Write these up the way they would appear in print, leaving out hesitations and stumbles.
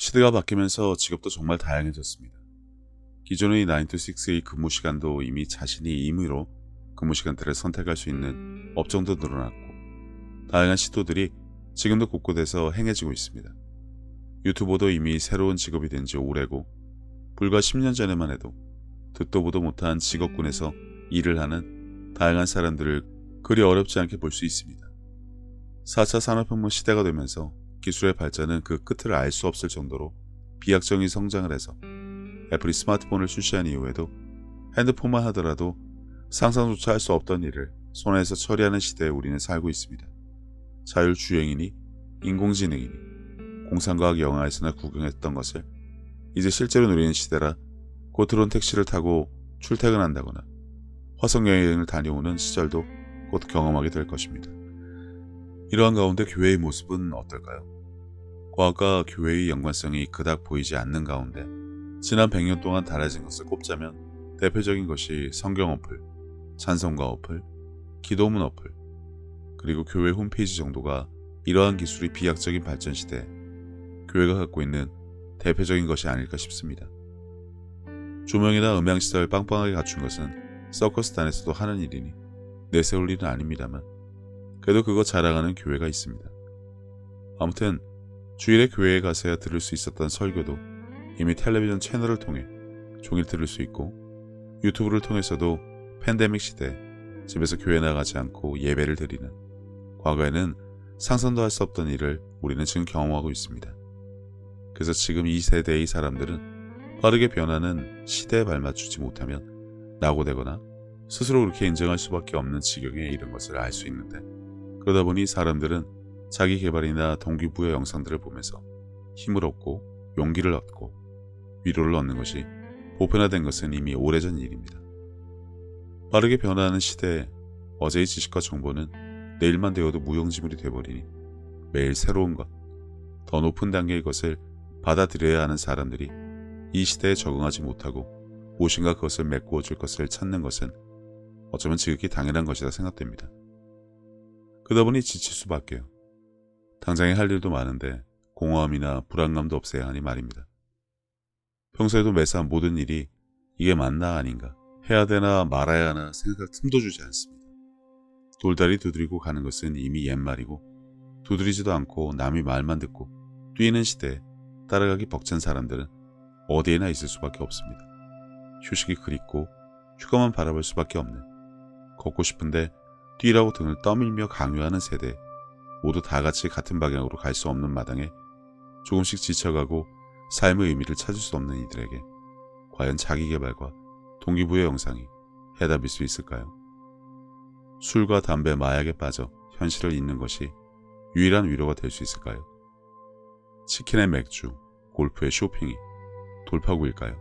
시대가 바뀌면서 직업도 정말 다양해졌습니다. 기존의 9to6의 근무 시간도 이미 자신이 임의로 근무 시간대를 선택할 수 있는 업종도 늘어났고, 다양한 시도들이 지금도 곳곳에서 행해지고 있습니다. 유튜버도 이미 새로운 직업이 된 지 오래고, 불과 10년 전에만 해도 듣도 보도 못한 직업군에서 일을 하는 다양한 사람들을 그리 어렵지 않게 볼 수 있습니다. 4차 산업혁명 시대가 되면서 기술의 발전은 그 끝을 알 수 없을 정도로 비약적인 성장을 해서 애플이 스마트폰을 출시한 이후에도 핸드폰만 하더라도 상상조차 할 수 없던 일을 손에서 처리하는 시대에 우리는 살고 있습니다. 자율주행이니 인공지능이니 공상과학 영화에서나 구경했던 것을 이제 실제로 누리는 시대라 곧 드론 택시를 타고 출퇴근한다거나 화성여행을 다녀오는 시절도 곧 경험하게 될 것입니다. 이러한 가운데 교회의 모습은 어떨까요? 과학과 교회의 연관성이 그닥 보이지 않는 가운데 지난 100년 동안 달라진 것을 꼽자면 대표적인 것이 성경 어플, 찬송가 어플, 기도문 어플, 그리고 교회 홈페이지 정도가 이러한 기술이 비약적인 발전 시대에 교회가 갖고 있는 대표적인 것이 아닐까 싶습니다. 조명이나 음향시설 빵빵하게 갖춘 것은 서커스단에서도 하는 일이니 내세울 일은 아닙니다만 그래도 그거 자랑하는 교회가 있습니다. 아무튼 주일에 교회에 가서야 들을 수 있었던 설교도 이미 텔레비전 채널을 통해 종일 들을 수 있고, 유튜브를 통해서도 팬데믹 시대에 집에서 교회 나가지 않고 예배를 드리는, 과거에는 상상도 할 수 없던 일을 우리는 지금 경험하고 있습니다. 그래서 지금 이 세대의 사람들은 빠르게 변하는 시대에 발맞추지 못하면 낙오되거나 스스로 그렇게 인정할 수밖에 없는 지경에 이른 것을 알 수 있는데, 그러다 보니 사람들은 자기 개발이나 동기부여 영상들을 보면서 힘을 얻고 용기를 얻고 위로를 얻는 것이 보편화된 것은 이미 오래전 일입니다. 빠르게 변화하는 시대에 어제의 지식과 정보는 내일만 되어도 무용지물이 되어버리니 매일 새로운 것, 더 높은 단계의 것을 받아들여야 하는 사람들이 이 시대에 적응하지 못하고 무엇인가 그것을 메꾸어 줄 것을 찾는 것은 어쩌면 지극히 당연한 것이라 생각됩니다. 그러다 보니 지칠 수밖에요. 당장에 할 일도 많은데 공허함이나 불안감도 없애야 하니 말입니다. 평소에도 매사 모든 일이 이게 맞나 아닌가, 해야 되나 말아야 하나 생각할 틈도 주지 않습니다. 돌다리 두드리고 가는 것은 이미 옛말이고, 두드리지도 않고 남이 말만 듣고 뛰는 시대에 따라가기 벅찬 사람들은 어디에나 있을 수밖에 없습니다. 휴식이 그립고 휴가만 바라볼 수밖에 없는, 걷고 싶은데 뛰라고 등을 떠밀며 강요하는 세대에 모두 다 같이 같은 방향으로 갈 수 없는 마당에 조금씩 지쳐가고 삶의 의미를 찾을 수 없는 이들에게 과연 자기개발과 동기부여 영상이 해답일 수 있을까요? 술과 담배, 마약에 빠져 현실을 잊는 것이 유일한 위로가 될 수 있을까요? 치킨의 맥주, 골프의 쇼핑이 돌파구일까요?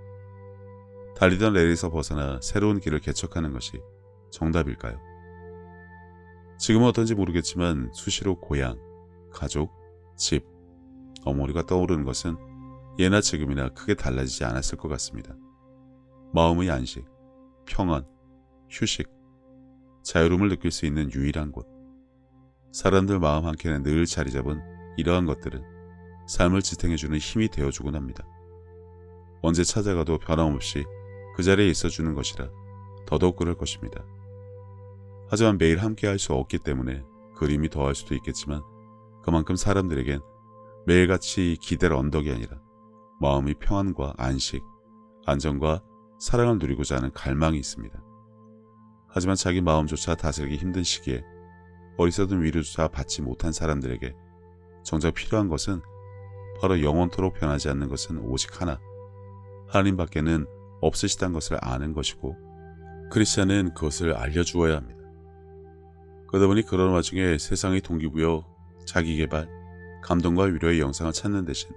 달리던 레일에서 벗어나 새로운 길을 개척하는 것이 정답일까요? 지금은 어떤지 모르겠지만 수시로 고향, 가족, 집, 어머니가 떠오르는 것은 예나 지금이나 크게 달라지지 않았을 것 같습니다. 마음의 안식, 평안, 휴식, 자유로움을 느낄 수 있는 유일한 곳. 사람들 마음 한켠에 늘 자리 잡은 이러한 것들은 삶을 지탱해주는 힘이 되어주곤 합니다. 언제 찾아가도 변함없이 그 자리에 있어주는 것이라 더더욱 그럴 것입니다. 하지만 매일 함께 할 수 없기 때문에 그림이 더할 수도 있겠지만, 그만큼 사람들에겐 매일같이 기댈 언덕이 아니라 마음의 평안과 안식, 안정과 사랑을 누리고자 하는 갈망이 있습니다. 하지만 자기 마음조차 다스리기 힘든 시기에 어리석은 위로조차 받지 못한 사람들에게 정작 필요한 것은 바로 영원토록 변하지 않는 것은 오직 하나, 하나님밖에는 없으시다는 것을 아는 것이고, 크리스찬은 그것을 알려주어야 합니다. 그러다 보니 그런 와중에 세상의 동기부여, 자기개발, 감동과 위로의 영상을 찾는 대신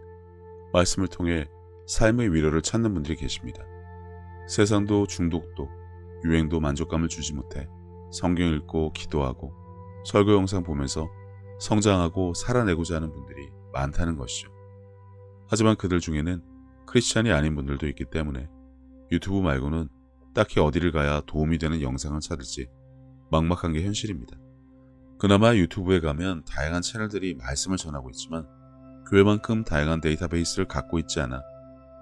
말씀을 통해 삶의 위로를 찾는 분들이 계십니다. 세상도 중독도 유행도 만족감을 주지 못해 성경 읽고 기도하고 설교 영상 보면서 성장하고 살아내고자 하는 분들이 많다는 것이죠. 하지만 그들 중에는 크리스찬이 아닌 분들도 있기 때문에 유튜브 말고는 딱히 어디를 가야 도움이 되는 영상을 찾을지 막막한 게 현실입니다. 그나마 유튜브에 가면 다양한 채널들이 말씀을 전하고 있지만 교회만큼 다양한 데이터베이스를 갖고 있지 않아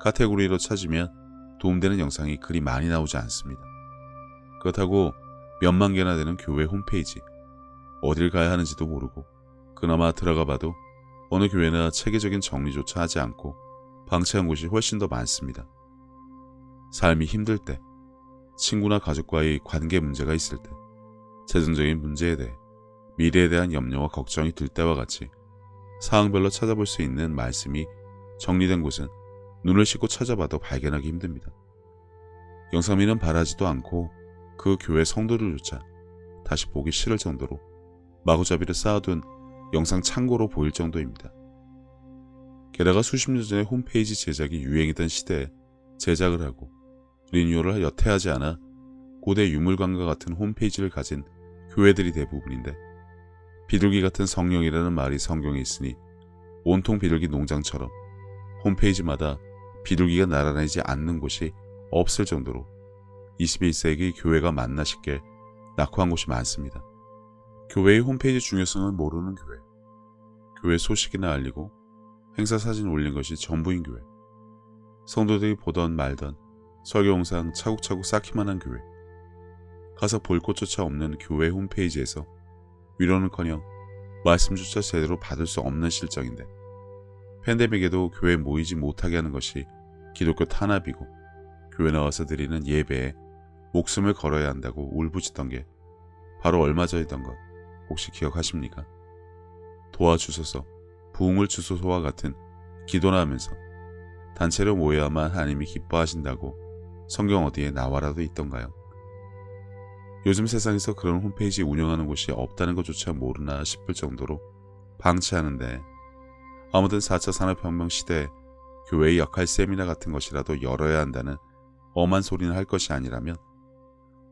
카테고리로 찾으면 도움되는 영상이 그리 많이 나오지 않습니다. 그렇다고 몇만 개나 되는 교회 홈페이지, 어딜 가야 하는지도 모르고 그나마 들어가 봐도 어느 교회나 체계적인 정리조차 하지 않고 방치한 곳이 훨씬 더 많습니다. 삶이 힘들 때, 친구나 가족과의 관계 문제가 있을 때, 재정적인 문제에 대해 미래에 대한 염려와 걱정이 들 때와 같이 상황별로 찾아볼 수 있는 말씀이 정리된 곳은 눈을 씻고 찾아봐도 발견하기 힘듭니다. 영상미는 바라지도 않고 그 교회 성도들조차 다시 보기 싫을 정도로 마구잡이를 쌓아둔 영상 창고로 보일 정도입니다. 게다가 수십 년 전에 홈페이지 제작이 유행이던 시대에 제작을 하고 리뉴얼을 여태 하지 않아 고대 유물관과 같은 홈페이지를 가진 교회들이 대부분인데, 비둘기 같은 성령이라는 말이 성경에 있으니 온통 비둘기 농장처럼 홈페이지마다 비둘기가 날아다니지 않는 곳이 없을 정도로 21세기 교회가 맞나 싶게 낙후한 곳이 많습니다. 교회의 홈페이지 중요성을 모르는 교회, 교회 소식이나 알리고 행사 사진 올린 것이 전부인 교회, 성도들이 보던 말던 설교 영상 차곡차곡 쌓기만 한 교회, 가서 볼 곳조차 없는 교회 홈페이지에서 위로는커녕 말씀조차 제대로 받을 수 없는 실정인데, 팬데믹에도 교회에 모이지 못하게 하는 것이 기독교 탄압이고 교회 나와서 드리는 예배에 목숨을 걸어야 한다고 울부짖던 게 바로 얼마 전이던 것 혹시 기억하십니까? 도와주소서, 부흥을 주소서와 같은 기도나 하면서 단체로 모여야만 하나님이 기뻐하신다고 성경 어디에 나와라도 있던가요? 요즘 세상에서 그런 홈페이지 운영하는 곳이 없다는 것조차 모르나 싶을 정도로 방치하는데, 아무튼 4차 산업혁명 시대에 교회의 역할 세미나 같은 것이라도 열어야 한다는 엄한 소리는 할 것이 아니라면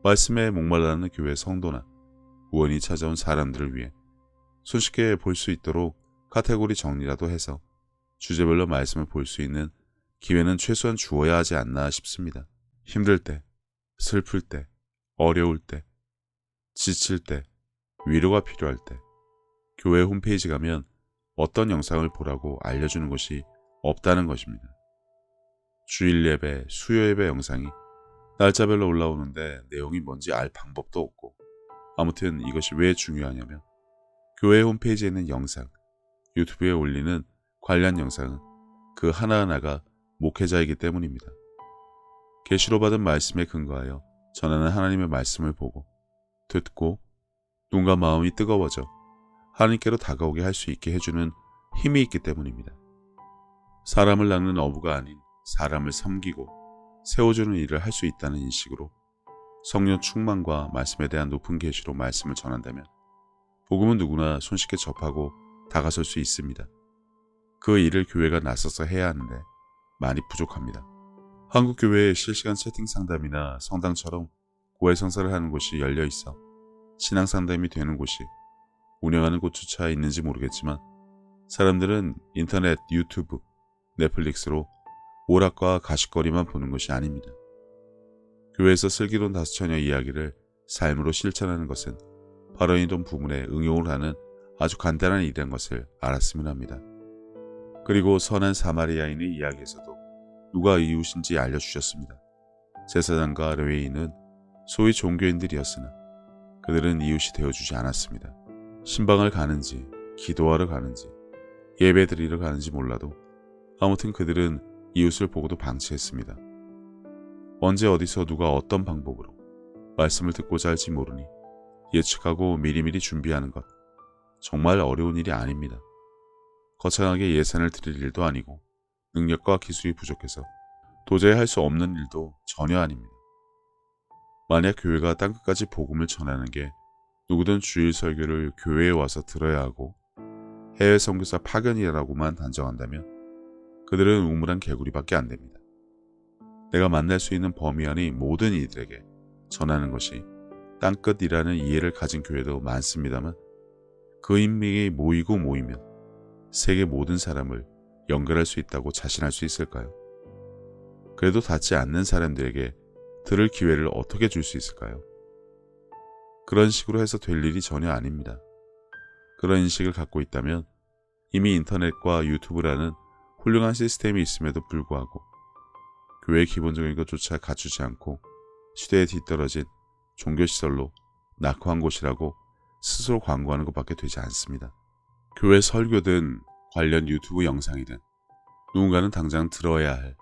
말씀에 목말라하는 교회 성도나 우연히 찾아온 사람들을 위해 손쉽게 볼 수 있도록 카테고리 정리라도 해서 주제별로 말씀을 볼 수 있는 기회는 최소한 주어야 하지 않나 싶습니다. 힘들 때, 슬플 때, 어려울 때, 지칠 때, 위로가 필요할 때 교회 홈페이지 가면 어떤 영상을 보라고 알려주는 것이 없다는 것입니다. 주일 예배, 수요 예배 영상이 날짜별로 올라오는데 내용이 뭔지 알 방법도 없고, 아무튼 이것이 왜 중요하냐면 교회 홈페이지에 있는 영상, 유튜브에 올리는 관련 영상은 그 하나하나가 목회자이기 때문입니다. 계시로 받은 말씀에 근거하여 전하는 하나님의 말씀을 보고 듣고 눈과 마음이 뜨거워져 하나님께로 다가오게 할 수 있게 해주는 힘이 있기 때문입니다. 사람을 낚는 어부가 아닌 사람을 섬기고 세워주는 일을 할 수 있다는 인식으로 성령 충만과 말씀에 대한 높은 계시로 말씀을 전한다면 복음은 누구나 손쉽게 접하고 다가설 수 있습니다. 그 일을 교회가 나서서 해야 하는데 많이 부족합니다. 한국 교회에 실시간 채팅 상담이나 성당처럼 고해 성사를 하는 곳이 열려 있어 신앙 상담이 되는 곳이 운영하는 곳조차 있는지 모르겠지만, 사람들은 인터넷, 유튜브, 넷플릭스로 오락과 가십거리만 보는 것이 아닙니다. 교회에서 슬기로운 다수처녀 이야기를 삶으로 실천하는 것은 바로 이런 부분에 응용을 하는 아주 간단한 일이라는 것을 알았으면 합니다. 그리고 선한 사마리아인의 이야기에서도 누가 이웃인지 알려주셨습니다. 제사장과 레위인은 소위 종교인들이었으나 그들은 이웃이 되어주지 않았습니다. 신방을 가는지, 기도하러 가는지, 예배드리러 가는지 몰라도 아무튼 그들은 이웃을 보고도 방치했습니다. 언제 어디서 누가 어떤 방법으로 말씀을 듣고자 할지 모르니 예측하고 미리미리 준비하는 것, 정말 어려운 일이 아닙니다. 거창하게 예산을 드릴 일도 아니고 능력과 기술이 부족해서 도저히 할 수 없는 일도 전혀 아닙니다. 만약 교회가 땅끝까지 복음을 전하는 게 누구든 주일 설교를 교회에 와서 들어야 하고 해외 선교사 파견이라고만 단정한다면 그들은 우물한 개구리밖에 안 됩니다. 내가 만날 수 있는 범위 안의 모든 이들에게 전하는 것이 땅끝이라는 이해를 가진 교회도 많습니다만, 그 인맥이 모이고 모이면 세계 모든 사람을 연결할 수 있다고 자신할 수 있을까요? 그래도 닿지 않는 사람들에게 들을 기회를 어떻게 줄 수 있을까요? 그런 식으로 해서 될 일이 전혀 아닙니다. 그런 인식을 갖고 있다면 이미 인터넷과 유튜브라는 훌륭한 시스템이 있음에도 불구하고 교회의 기본적인 것조차 갖추지 않고 시대에 뒤떨어진 종교시설로 낙후한 곳이라고 스스로 광고하는 것밖에 되지 않습니다. 교회 설교든 관련 유튜브 영상이든 누군가는 당장 들어야 할,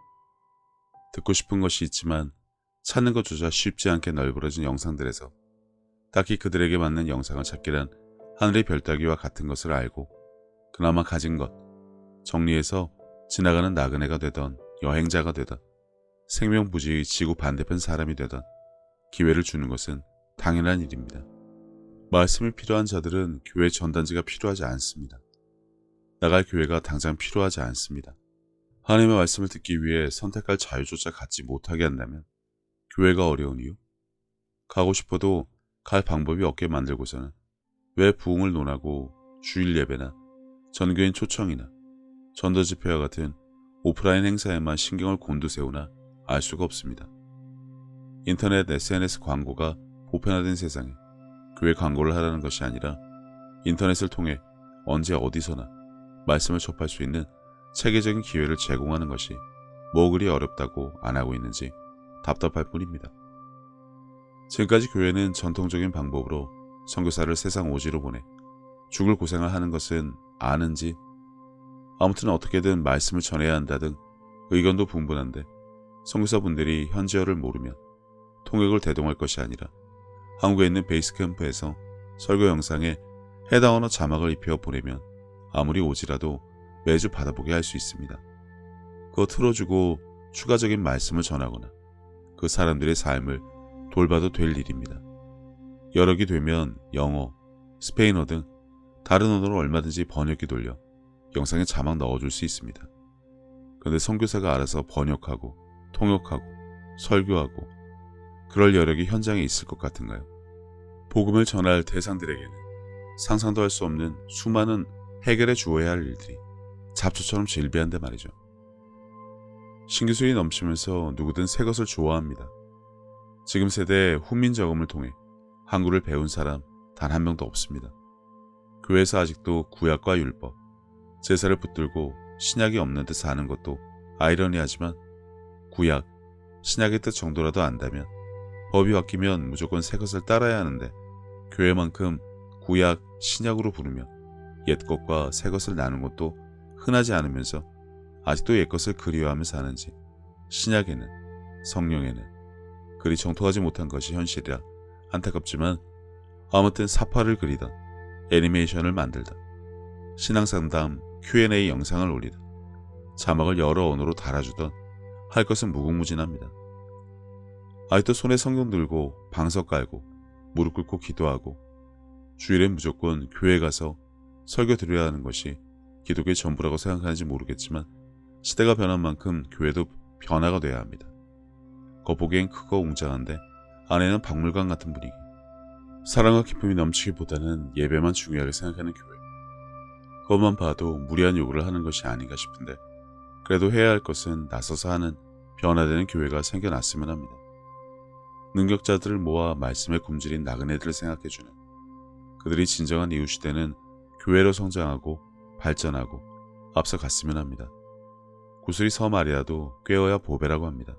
듣고 싶은 것이 있지만 찾는 것조차 쉽지 않게 널브러진 영상들에서 딱히 그들에게 맞는 영상을 찾기란 하늘의 별 따기와 같은 것을 알고 그나마 가진 것, 정리해서 지나가는 나그네가 되던 여행자가 되던 생명부지의 지구 반대편 사람이 되던 기회를 주는 것은 당연한 일입니다. 말씀이 필요한 자들은 교회 전단지가 필요하지 않습니다. 나갈 교회가 당장 필요하지 않습니다. 하나님의 말씀을 듣기 위해 선택할 자유조차 갖지 못하게 한다면 교회가 어려운 이유? 가고 싶어도 갈 방법이 없게 만들고서는 왜 부흥을 논하고 주일 예배나 전교인 초청이나 전도 집회와 같은 오프라인 행사에만 신경을 곤두세우나 알 수가 없습니다. 인터넷 SNS 광고가 보편화된 세상에 교회 광고를 하라는 것이 아니라 인터넷을 통해 언제 어디서나 말씀을 접할 수 있는 체계적인 기회를 제공하는 것이 뭐 그리 어렵다고 안 하고 있는지 답답할 뿐입니다. 지금까지 교회는 전통적인 방법으로 선교사를 세상 오지로 보내 죽을 고생을 하는 것은 아는지 아무튼 어떻게든 말씀을 전해야 한다 등 의견도 분분한데 선교사분들이 현지어를 모르면 통역을 대동할 것이 아니라 한국에 있는 베이스 캠프에서 설교 영상에 해당 언어 자막을 입혀 보내면 아무리 오지라도 매주 받아보게 할 수 있습니다. 그거 틀어주고 추가적인 말씀을 전하거나 그 사람들의 삶을 돌봐도 될 일입니다. 여력이 되면 영어, 스페인어 등 다른 언어로 얼마든지 번역기 돌려 영상에 자막 넣어줄 수 있습니다. 그런데 선교사가 알아서 번역하고 통역하고 설교하고 그럴 여력이 현장에 있을 것 같은가요? 복음을 전할 대상들에게는 상상도 할 수 없는 수많은 해결해 주어야 할 일들이 잡초처럼 질비한데 말이죠. 신기술이 넘치면서 누구든 새 것을 좋아합니다. 지금 세대의 훈민저금을 통해 한글을 배운 사람 단 한 명도 없습니다. 교회에서 아직도 구약과 율법, 제사를 붙들고 신약이 없는 듯 사는 것도 아이러니하지만 구약, 신약의 뜻 정도라도 안다면 법이 바뀌면 무조건 새 것을 따라야 하는데 교회만큼 구약, 신약으로 부르며 옛것과 새것을 나눈 것도 흔하지 않으면서 아직도 옛것을 그리워하며 사는지 신약에는 성령에는 그리 정통하지 못한 것이 현실이라 안타깝지만 아무튼 사파를 그리던 애니메이션을 만들다 신앙상담 Q&A 영상을 올리다 자막을 여러 언어로 달아주던 할 것은 무궁무진합니다. 아직도 손에 성경 들고 방석 깔고 무릎 꿇고 기도하고 주일엔 무조건 교회 가서 설교 드려야 하는 것이 기독교의 전부라고 생각하는지 모르겠지만 시대가 변한 만큼 교회도 변화가 돼야 합니다. 겉보기엔 크고 웅장한데 안에는 박물관 같은 분위기. 사랑과 기쁨이 넘치기보다는 예배만 중요하게 생각하는 교회. 그것만 봐도 무리한 요구를 하는 것이 아닌가 싶은데 그래도 해야 할 것은 나서서 하는 변화되는 교회가 생겨났으면 합니다. 능력자들을 모아 말씀에 굶주린 나그네들을 생각해주는 그들이 진정한 이웃 시대는 교회로 성장하고 발전하고 앞서갔으면 합니다. 구슬이 서말이라도 꿰어야 보배라고 합니다.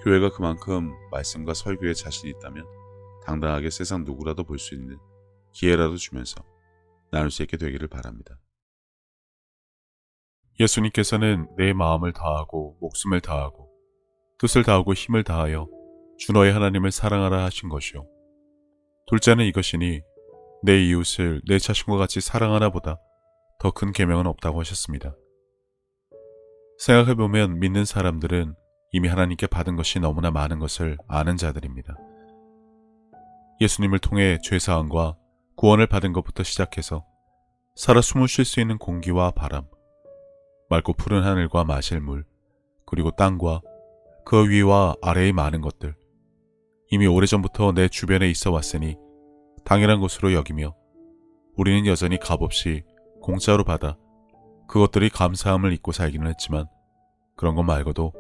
교회가 그만큼 말씀과 설교에 자신이 있다면 당당하게 세상 누구라도 볼 수 있는 기회라도 주면서 나눌 수 있게 되기를 바랍니다. 예수님께서는 내 마음을 다하고 목숨을 다하고 뜻을 다하고 힘을 다하여 주 너의 하나님을 사랑하라 하신 것이요. 둘째는 이것이니 내 이웃을 내 자신과 같이 사랑하나 보다 더 큰 계명은 없다고 하셨습니다. 생각해보면 믿는 사람들은 이미 하나님께 받은 것이 너무나 많은 것을 아는 자들입니다. 예수님을 통해 죄사함과 구원을 받은 것부터 시작해서 살아 숨을 쉴 수 있는 공기와 바람, 맑고 푸른 하늘과 마실 물, 그리고 땅과 그 위와 아래의 많은 것들, 이미 오래전부터 내 주변에 있어 왔으니 당연한 것으로 여기며 우리는 여전히 값없이 공짜로 받아 그것들이 감사함을 잊고 살기는 했지만 그런 것 말고도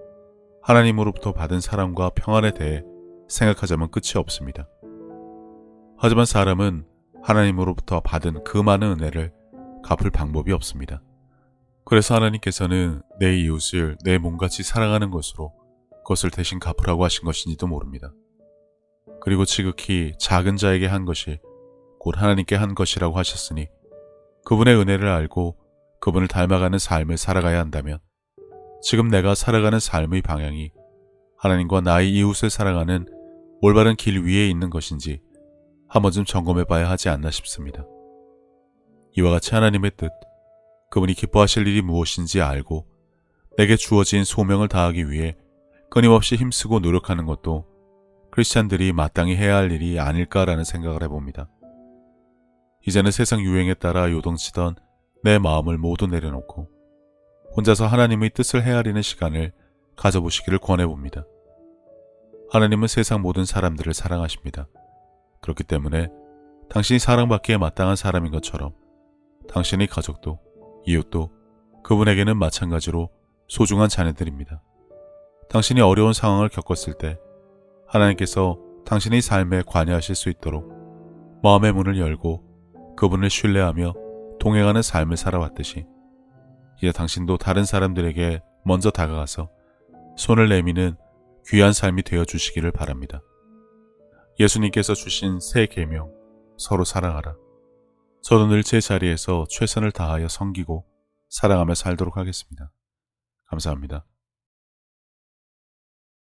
하나님으로부터 받은 사랑과 평안에 대해 생각하자면 끝이 없습니다. 하지만 사람은 하나님으로부터 받은 그 많은 은혜를 갚을 방법이 없습니다. 그래서 하나님께서는 내 이웃을 내 몸같이 사랑하는 것으로 그것을 대신 갚으라고 하신 것인지도 모릅니다. 그리고 지극히 작은 자에게 한 것이 곧 하나님께 한 것이라고 하셨으니 그분의 은혜를 알고 그분을 닮아가는 삶을 살아가야 한다면 지금 내가 살아가는 삶의 방향이 하나님과 나의 이웃을 사랑하는 올바른 길 위에 있는 것인지 한 번쯤 점검해 봐야 하지 않나 싶습니다. 이와 같이 하나님의 뜻, 그분이 기뻐하실 일이 무엇인지 알고 내게 주어진 소명을 다하기 위해 끊임없이 힘쓰고 노력하는 것도 크리스찬들이 마땅히 해야 할 일이 아닐까라는 생각을 해봅니다. 이제는 세상 유행에 따라 요동치던 내 마음을 모두 내려놓고 혼자서 하나님의 뜻을 헤아리는 시간을 가져보시기를 권해봅니다. 하나님은 세상 모든 사람들을 사랑하십니다. 그렇기 때문에 당신이 사랑받기에 마땅한 사람인 것처럼 당신의 가족도 이웃도 그분에게는 마찬가지로 소중한 자녀들입니다. 당신이 어려운 상황을 겪었을 때 하나님께서 당신의 삶에 관여하실 수 있도록 마음의 문을 열고 그분을 신뢰하며 동행하는 삶을 살아왔듯이 이제 당신도 다른 사람들에게 먼저 다가가서 손을 내미는 귀한 삶이 되어주시기를 바랍니다. 예수님께서 주신 새 계명, 서로 사랑하라. 저도 늘 제 자리에서 최선을 다하여 섬기고 사랑하며 살도록 하겠습니다. 감사합니다.